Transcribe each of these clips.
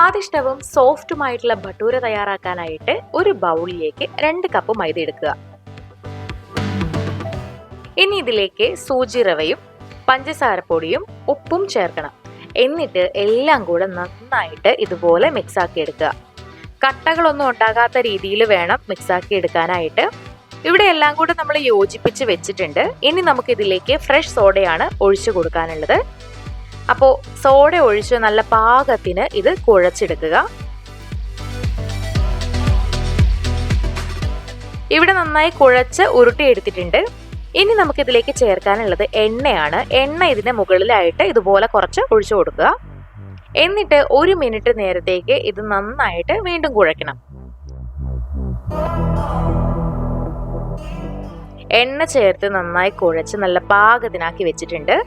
സ്വാദിഷ്ടവും സോഫ്റ്റുമായിട്ടുള്ള ഭട്ടൂര തയ്യാറാക്കാനായിട്ട് ഒരു ബൗളിലേക്ക് 2 കപ്പ് മൈദ എടുക്കുക. ഇനി ഇതിലേക്ക് സൂചി റവയും പഞ്ചസാരപ്പൊടിയും ഉപ്പും ചേർക്കണം. എന്നിട്ട് എല്ലാം കൂടെ നന്നായിട്ട് ഇതുപോലെ മിക്സ് ആക്കി എടുക്കുക. കട്ടകളൊന്നും ഉണ്ടാകാത്ത രീതിയിൽ വേണം മിക്സ് ആക്കി എടുക്കാനായിട്ട്. ഇവിടെ എല്ലാം കൂടെ നമ്മൾ യോജിപ്പിച്ച് വെച്ചിട്ടുണ്ട്. ഇനി നമുക്ക് ഇതിലേക്ക് ഫ്രഷ് സോഡയാണ് ഒഴിച്ചു കൊടുക്കാനുള്ളത്. അപ്പോൾ സോഡ ഒഴിച്ച് നല്ല പാകത്തിന് ഇത് കുഴച്ചെടുക്കുക. ഇവിടെ നന്നായി കുഴച്ച് ഉരുട്ടിയെടുത്തിട്ടുണ്ട്. ഇനി നമുക്ക് ഇതിലേക്ക് ചേർക്കാനുള്ളത് എണ്ണയാണ്. എണ്ണ ഇതിന് മുകളിലായിട്ട് ഇതുപോലെ കുറച്ച് ഒഴിച്ചു കൊടുക്കുക. എന്നിട്ട് 1 മിനിറ്റ് നേരത്തേക്ക് ഇത് നന്നായിട്ട് വീണ്ടും കുഴയ്ക്കണം. എണ്ണ ചേർത്ത് നന്നായി കുഴച്ച് നല്ല പാകത്തിനാക്കി വെച്ചിട്ടുണ്ട്.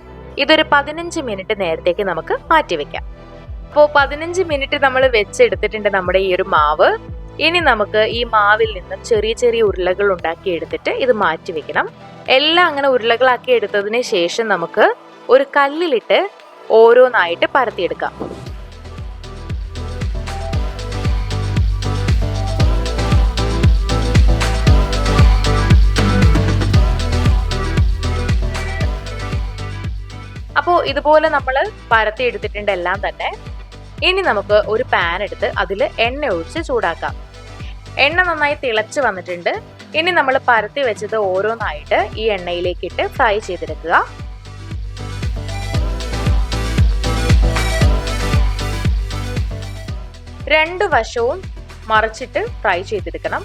ഇതൊരു 15 മിനിറ്റ് നേരത്തേക്ക് നമുക്ക് മാറ്റിവെക്കാം. അപ്പോൾ 15 മിനിറ്റ് നമ്മൾ വെച്ചെടുത്തിട്ടുണ്ട് നമ്മുടെ ഈ ഒരു മാവ്. ഇനി നമുക്ക് ഈ മാവിൽ നിന്നും ചെറിയ ചെറിയ ഉരുളകൾ ഉണ്ടാക്കി എടുത്തിട്ട് ഇത് മാറ്റി വെക്കണം. എല്ലാം അങ്ങനെ ഉരുളകളാക്കി എടുത്തതിന് ശേഷം നമുക്ക് ഒരു കല്ലിലിട്ട് ഓരോന്നായിട്ട് പരത്തിയെടുക്കാം. അപ്പോൾ ഇതുപോലെ നമ്മൾ പരത്തി എടുത്തിട്ടുണ്ട് എല്ലാം തന്നെ. ഇനി നമുക്ക് ഒരു പാൻ എടുത്ത് അതിൽ എണ്ണ ഒഴിച്ച് ചൂടാക്കാം. എണ്ണ നന്നായി തിളച്ച് വന്നിട്ടുണ്ട്. ഇനി നമ്മൾ പരത്തി വെച്ചത് ഓരോന്നായിട്ട് ഈ എണ്ണയിലേക്ക് ഇട്ട് ഫ്രൈ ചെയ്തെടുക്കുക. രണ്ട് വശവും മറിച്ചിട്ട് ഫ്രൈ ചെയ്തെടുക്കണം.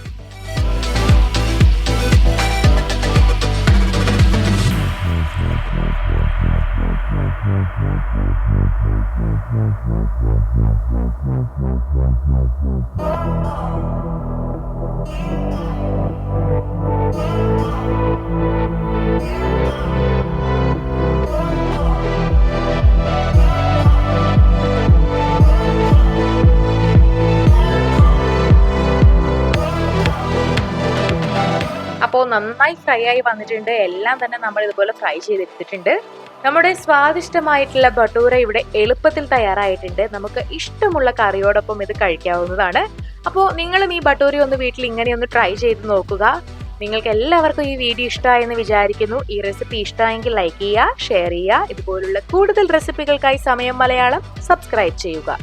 അപ്പോൾ നന്നായി ഫ്രൈ ആയി വന്നിട്ടുണ്ട്. എല്ലാം തന്നെ നമ്മൾ ഇതുപോലെ ഫ്രൈ ചെയ്തെടുത്തിട്ടുണ്ട്. നമ്മുടെ സ്വാദിഷ്ടമായിട്ടുള്ള ഭട്ടൂര ഇവിടെ എളുപ്പത്തിൽ തയ്യാറായിട്ടുണ്ട്. നമുക്ക് ഇഷ്ടമുള്ള കറിയോടൊപ്പം ഇത് കഴിക്കാവുന്നതാണ്. അപ്പോൾ നിങ്ങളും ഈ ഭട്ടൂര ഒന്ന് വീട്ടിൽ ഇങ്ങനെയൊന്ന് ട്രൈ ചെയ്ത് നോക്കുക. നിങ്ങൾക്ക് എല്ലാവർക്കും ഈ വീഡിയോ ഇഷ്ടമായെന്ന് വിചാരിക്കുന്നു. ഈ റെസിപ്പി ഇഷ്ടമായെങ്കിൽ ലൈക്ക് ചെയ്യുക, ഷെയർ ചെയ്യുക. ഇതുപോലുള്ള കൂടുതൽ റെസിപ്പികൾക്കായി സമയം മലയാളം സബ്സ്ക്രൈബ് ചെയ്യുക.